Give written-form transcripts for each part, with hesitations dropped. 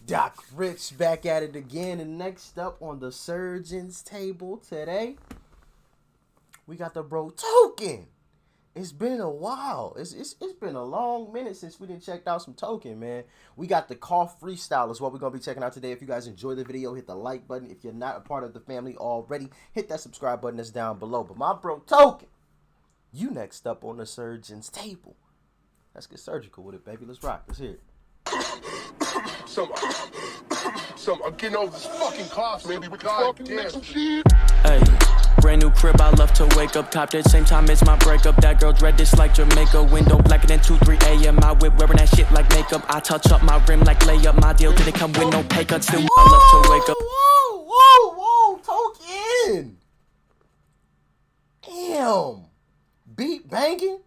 Doc Rich back at it again, and next up on the surgeon's table today, we got the bro Token. It's been a while. It's been a long minute since we didn't check out some Token, man. We got the cough freestyle is what we're gonna be checking out today. If you guys enjoy the video, hit the like button. If you're not a part of the family already, hit that subscribe button that's down below. But my bro Token, you next up on the surgeon's table. Let's get surgical with it, baby. Let's rock. Let's hear it. I'm getting over this fucking cough, maybe we can dance some shit. Hey, brand new crib, I love to wake up top at the same time as my breakup. That girl dread this like Jamaica, window blacker than 2, 3 a.m. My whip wearing that shit like makeup. I touch up my rim like layup. My deal didn't come with no pay cut. Still, I love to wake up. Whoa, Token. Damn. Beat banging.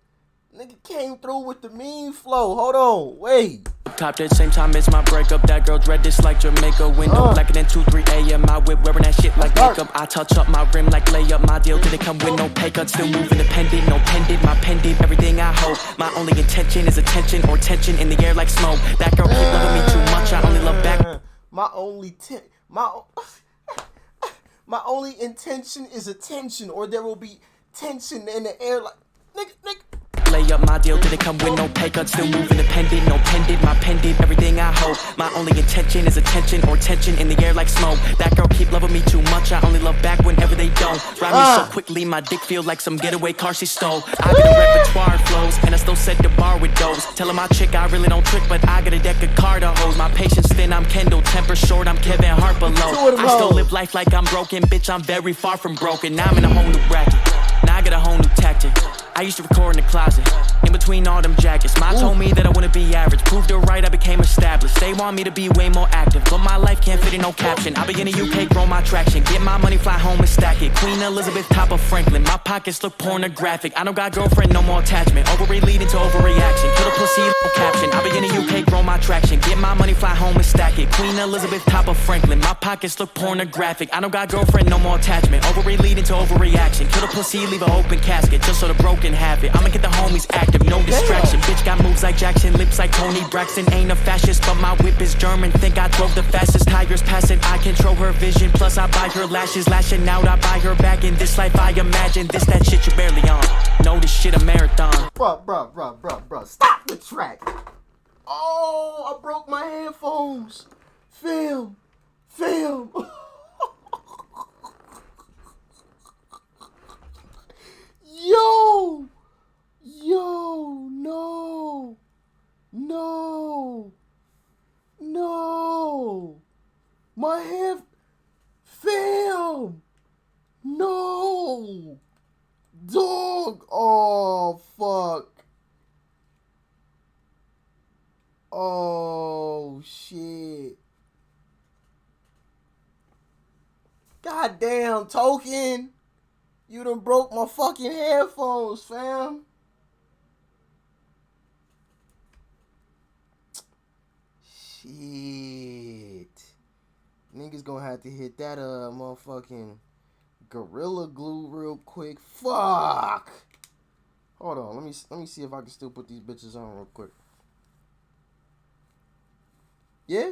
Nigga came through with the mean flow. Hold on, wait. Top at the same time as my breakup. That girl dread this like Jamaica, window blacker than 2, 3 a.m. My whip wearing that shit like makeup. I touch up my rim like layup. My deal didn't come with no pay cut. Still moving independent, no pendant. My pendant, everything I hope. My only intention is attention or tension in the air like smoke. That girl keep loving me too much. I only love back. My only intention is attention, or there will be tension in the air like nigga. Lay up, my deal didn't come with no pay cut. Still moving independent, no pendant. My pendant, everything I hope. My only intention is attention or tension in the air like smoke. That girl keep loving me too much. I only love back whenever they don't. Ride me so quickly, my dick feel like some getaway car she stole. I got a repertoire flows, and I still set the bar with those. Tellin' my chick I really don't trick, but I got a deck of card hose. My patience thin, I'm Kendall. Temper short, I'm Kevin Hart below. I still live life like I'm broken, bitch. I'm very far from broken. Now I'm in a whole new bracket. Now I got a whole new tactic. I used to record in the closet, in between all them jackets. Ma told me that I wouldn't be average. Proved her right, I became established. They want me to be way more active, but my life can't fit in no caption. I be in the UK, grow my traction. Get my money, fly home and stack it. Queen Elizabeth, top of Franklin. My pockets look pornographic. I don't got girlfriend, no more attachment. Overread leading to overreaction. Kill a pussy, no caption. I be in the UK, grow my traction. Get my money, fly home and stack it. Queen Elizabeth, top of Franklin. My pockets look pornographic. I don't got girlfriend, no more attachment. Overread leading to overreaction. Kill a pussy, leave an open casket, just so the broken have it. I'ma get the homies active, no distraction. Bitch got moves like Jackson, lips like Tony Braxton. Ain't a fascist, but my whip is German. Think I drove the fastest, tires passing. I control her vision, plus I buy her lashes. Lashing out, I buy her back. In this life I imagine this that shit you barely on. Know this shit a marathon. Bruh, stop the track. Oh, I broke my headphones. Film. Yo, no. My head, film. No. Dog. Oh, fuck. Oh, shit. Goddamn, Token. You done broke my fucking headphones, fam. Shit. Niggas gonna have to hit that motherfucking Gorilla Glue real quick. Fuck. Hold on, let me see if I can still put these bitches on real quick. Yeah?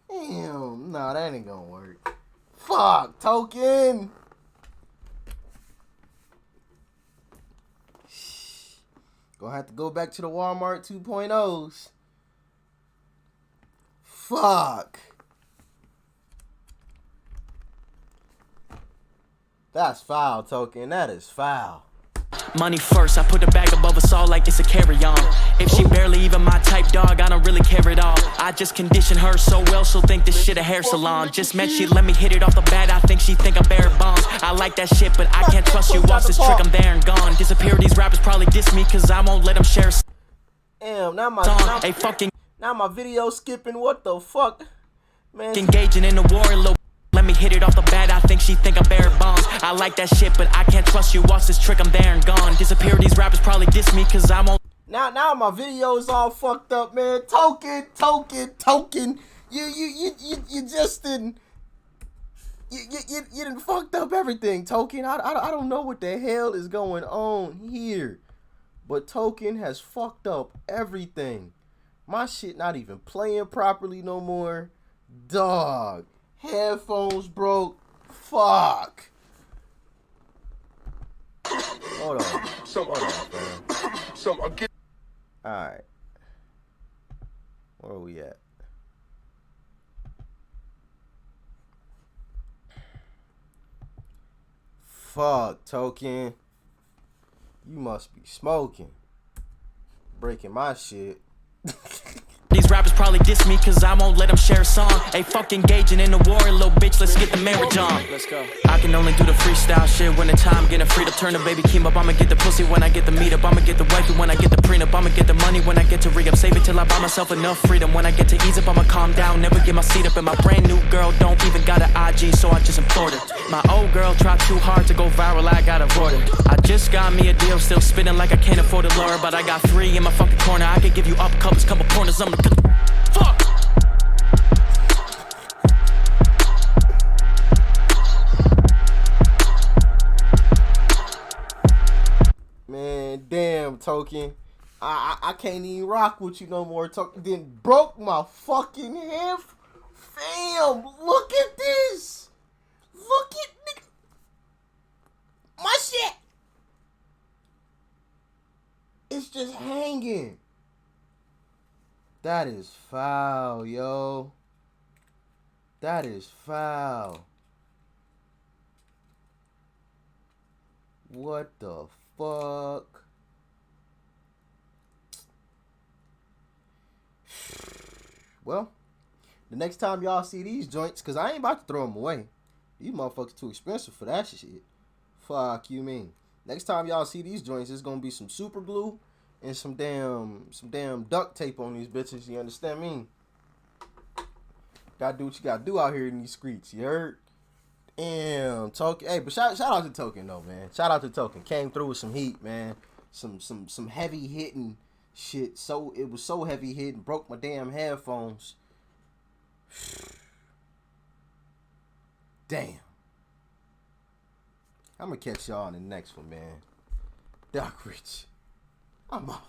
Damn, nah, that ain't gonna work. Fuck, Token. Gonna have to go back to the Walmart 2.0s. Fuck. That's foul, Token. That is foul. Money first, I put the bag above us all like it's a carry-on. If she barely even my type, dog, I don't really care at all. I just condition her so well, she'll think this shit a hair salon. Just met, she let me hit it off the bat, I think she think I'm bare bombs. I like that shit, but I can't trust you. Off this trick, I'm there and gone. Disappear, these rappers probably diss me, cause I won't let them share a damn, now my video skipping, what the fuck? Man. Engaging in the war, little. Let me hit it off the bat, I think she think I'm bare bombs. I like that shit, but I can't trust you. Watch this trick, I'm there and gone. Disappear, these rappers probably diss me, cause I won't. Now my video's all fucked up, man. Token. You just didn't. You done fucked up everything, Token. I don't know what the hell is going on here. but Token has fucked up everything. My shit not even playing properly no more. Dog. Headphones broke. Fuck. Hold on. Hold on, man. Alright. Where are we at? Fuck, Token. You must be smoking. Breaking my shit. These rappers probably diss me cause I won't let them share a song. Hey, fuck engaging in the war, little bitch, let's get the marriage on. Let's go. I can only do the freestyle shit when the time getting freed up. Turn the baby keem up, I'ma get the pussy when I get the meet up. I'ma get the wifey when I get the prenup. I'ma get the money when I get to re-up. Save it till I buy myself enough freedom. When I get to ease up, I'ma calm down, never get my seat up. And my brand new girl don't even got an IG, so I just implored her. My old girl tried too hard to go viral, I got avoided. I just got me a deal, still spinning like I can't afford to lure. But I got 3 in my fucking corner, I could give you up covers, couple corners, I'm fuck. Man, damn, Token. I can't even rock with you no more, Token. Then broke my fucking head. Fam, look at this. Look at my shit. It's just hanging. That is foul, yo. That is foul. What the fuck? Well, the next time y'all see these joints, because I ain't about to throw them away. These motherfuckers too expensive for that shit. Fuck you mean. Next time y'all see these joints, it's gonna be some super glue and some damn duct tape on these bitches. You understand me? Gotta do what you gotta do out here in these streets. You heard? Damn, Token. Hey, but shout out to Token though, man. Shout out to Token. Came through with some heat, man. Some heavy hitting shit. So it was so heavy hitting, broke my damn headphones. Damn. I'm gonna catch y'all in the next one, man. Doc Rich. I'm out.